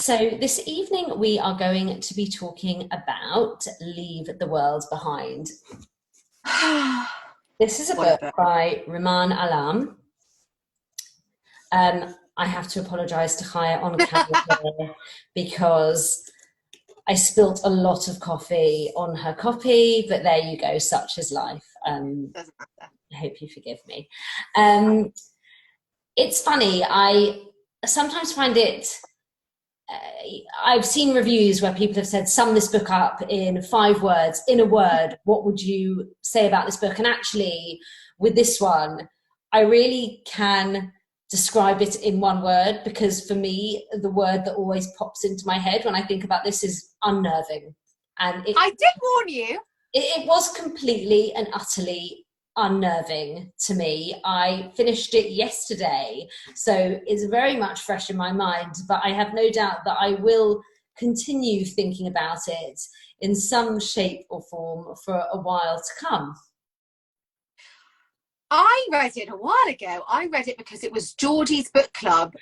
So this evening we are going to be talking about Leave the World Behind. This is a book by Rumaan Alam. I have to apologise to Chaya on camera here because I spilt a lot of coffee on her copy, but there you go, such is life. Doesn't matter. I hope you forgive me. It's funny, I sometimes find it, I've seen reviews where people have said, sum this book up in 5 words, in a word, what would you say about this book? And actually, with this one, I really can describe it in 1 word, because for me, the word that always pops into my head when I think about this is unnerving. And I did warn you. It was completely and utterly unnerving to me. I finished it yesterday, so it's very much fresh in my mind, but I have no doubt that I will continue thinking about it in some shape or form for a while to come. I read it a while ago. I read it because it was Geordie's book club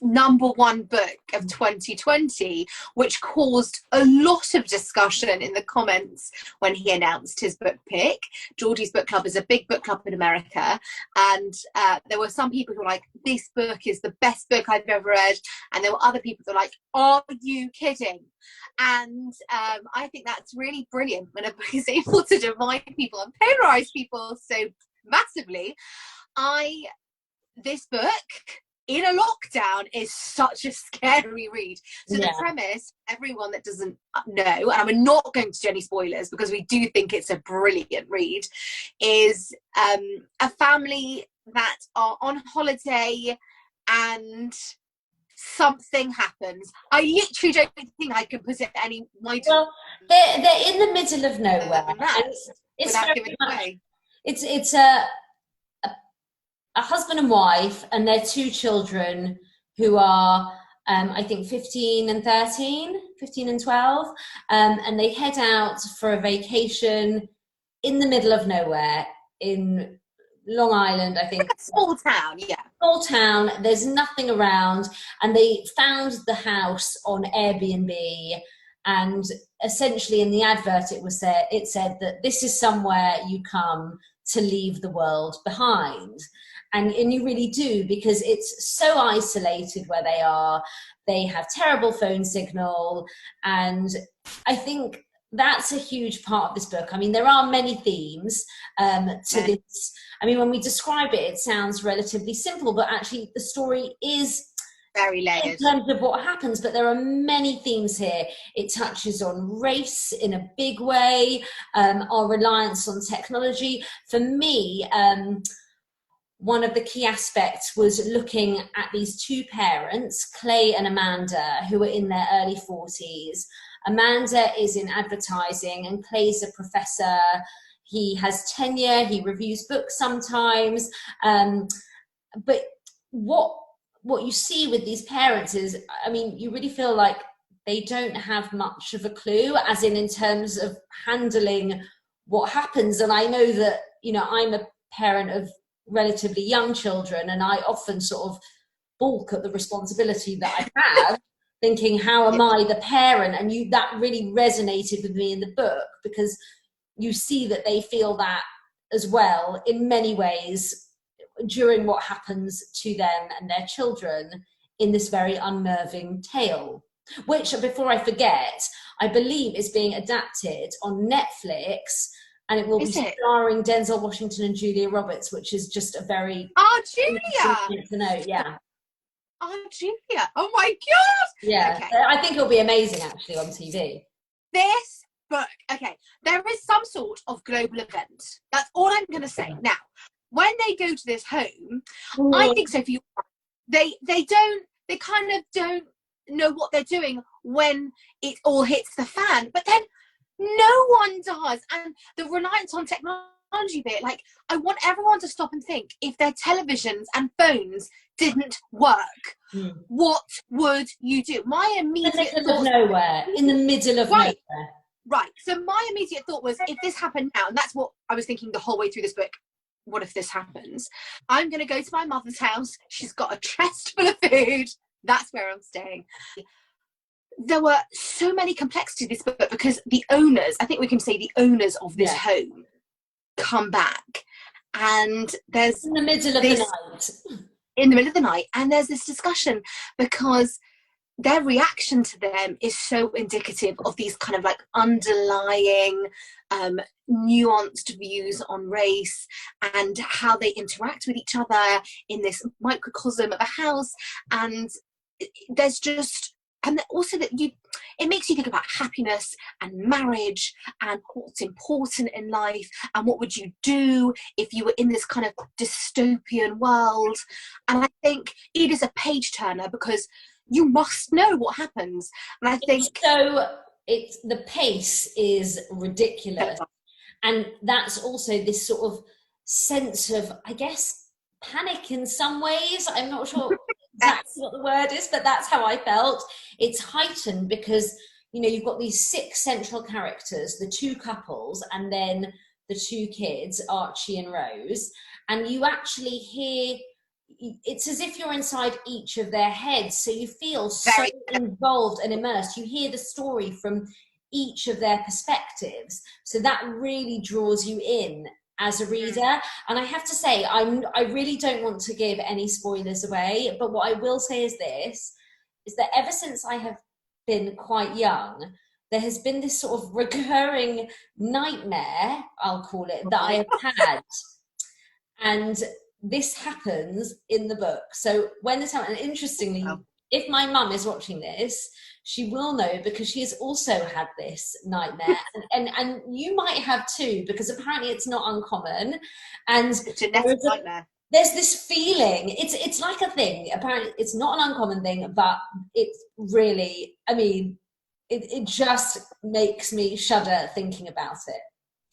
#1 book of 2020, which caused a lot of discussion in the comments when he announced his book pick. Geordie's book club is a big book club in America, and there were some people who were like, this book is the best book I've ever read, and there were other people that were like, are you kidding? And I think that's really brilliant when a book is able to divide people and polarize people so massively. This book in a lockdown is such a scary read. So the premise, everyone that doesn't know, and I'm not going to do any spoilers because we do think it's a brilliant read, is a family that are on holiday and something happens. I literally don't think I can put it any wider. Well, they're in the middle of nowhere. Without giving it away. It's a husband and wife and their 2 children who are, I think, 15 and 12. And they head out for a vacation in the middle of nowhere in Long Island, I think. Small town, yeah. Small town, there's nothing around. And they found the house on Airbnb. And essentially in the advert it said that this is somewhere you come to leave the world behind. And you really do, because it's so isolated where they are. They have terrible phone signal. And I think that's a huge part of this book. I mean, there are many themes to this. I mean, when we describe it, it sounds relatively simple, but actually the story is very layered in terms of what happens, but there are many themes here. It touches on race in a big way, our reliance on technology. For me, one of the key aspects was looking at these 2 parents, Clay and Amanda, who are in their early 40s. Amanda is in advertising and Clay's a professor. He has tenure, he reviews books sometimes. But what you see with these parents is, I mean, you really feel like they don't have much of a clue, as in terms of handling what happens. And I know that, you know, I'm a parent of relatively young children, and I often sort of balk at the responsibility that I have, thinking, how am I the parent? And that really resonated with me in the book, because you see that they feel that as well in many ways during what happens to them and their children in this very unnerving tale, which, before I forget, I believe is being adapted on Netflix, and it will be starring Denzel Washington and Julia Roberts, which is just a very Julia to know. Yeah. Julia, oh my god. Yeah, okay. I think it'll be amazing actually on TV. This book, okay, there is some sort of global event. That's all I'm going to say. Now, when they go to this home, I think, Sophie, they kind of don't know what they're doing when it all hits the fan, but then no one does. And the reliance on technology bit, like, I want everyone to stop and think, if their televisions and phones didn't work, what would you do? My immediate thought, in the middle of nowhere. Right. So my immediate thought was, if this happened now, and that's what I was thinking the whole way through this book, what if this happens? I'm going to go to my mother's house. She's got a chest full of food. That's where I'm staying. there were so many complexities to this book, because the owners, I think we can say the owners of this home, come back, and there's in the middle of the night. In the middle of the night, and there's this discussion because their reaction to them is so indicative of these kind of like underlying nuanced views on race and how they interact with each other in this microcosm of a house. And there's just, and also that it makes you think about happiness and marriage and what's important in life and what would you do if you were in this kind of dystopian world. And I think it is a page turner because you must know what happens. And I think it's the pace is ridiculous, and that's also this sort of sense of, I guess, panic in some ways. I'm not sure exactly what the word is, but that's how I felt. It's heightened because, you know, you've got these 6 central characters, the 2 couples, and then the 2 kids, Archie and Rose, and you actually hear, it's as if you're inside each of their heads, so you feel so involved and immersed. You hear the story from each of their perspectives, so that really draws you in as a reader. And I have to say, I really don't want to give any spoilers away, but what I will say is this, is that ever since I have been quite young, there has been this sort of recurring nightmare, I'll call it, that I have had. And this happens in the book. So when this happens, and interestingly, if my mum is watching this, she will know, because she has also had this nightmare, and you might have too, because apparently it's not uncommon. And nightmare. There's this feeling, it's like a thing, apparently it's not an uncommon thing, but it's really, I mean, it just makes me shudder thinking about it.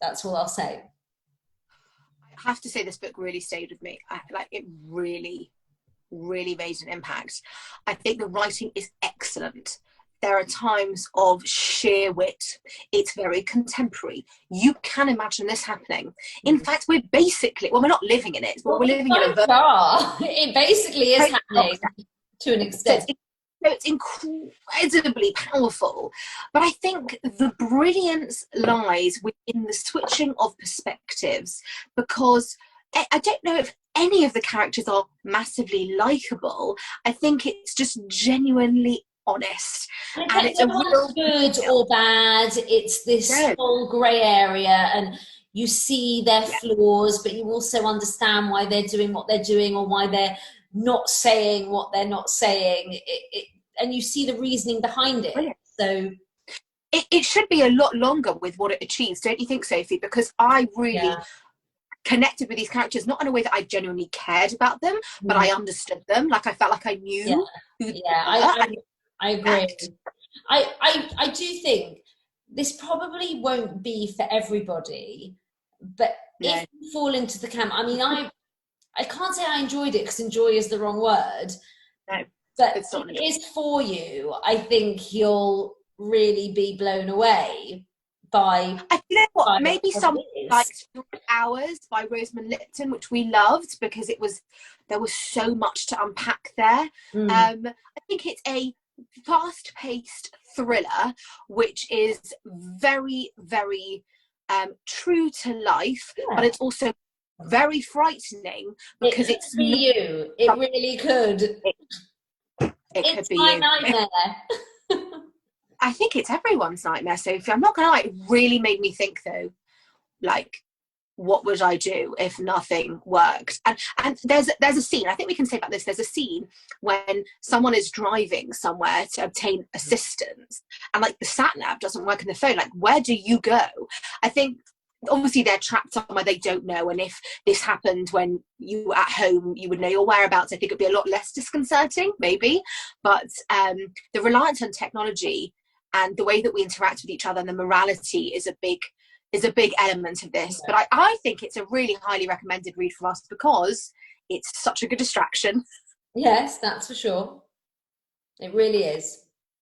That's all I'll say. I have to say, this book really stayed with me. It really, really made an impact. I think the writing is excellent. There are times of sheer wit. It's very contemporary. You can imagine this happening. In fact, we're basically, well, we're not living in it, but we're living in a... It basically is happening to an extent. So it's incredibly powerful. But I think the brilliance lies within the switching of perspectives, because I don't know if any of the characters are massively likable. I think it's just genuinely honest, and it's a real good or bad. It's this whole grey area, and you see their flaws, but you also understand why they're doing what they're doing, or why they're not saying what they're not saying. And you see the reasoning behind it. Brilliant. So it should be a lot longer with what it achieves, don't you think, Sophie? Because I really connected with these characters, not in a way that I genuinely cared about them, but I understood them. Like, I felt like I knew who they were. I agree. I do think this probably won't be for everybody, but if you fall into the camp, I mean, I can't say I enjoyed it, because enjoy is the wrong word. No, but if it is for you, I think you'll really be blown away by... You know what? Maybe something like 3 Hours by Rosamund Lipton, which we loved, because there was so much to unpack there. I think it's a fast-paced thriller which is very, very true to life, but it's also very frightening, because it's you. It really could. It could be my you. nightmare. I think it's everyone's nightmare, Sophie. I'm not gonna lie, it really made me think though, like, what would I do if nothing worked? And there's a scene, I think we can say about this, there's a scene when someone is driving somewhere to obtain assistance, and like the sat nav doesn't work in the phone. Like, where do you go? I think obviously they're trapped somewhere they don't know, and if this happened when you were at home, you would know your whereabouts. I think it'd be a lot less disconcerting, maybe. But the reliance on technology and the way that we interact with each other and the morality is a big element of this. But I think it's a really highly recommended read for us, because it's such a good distraction. Yes, that's for sure. It really is.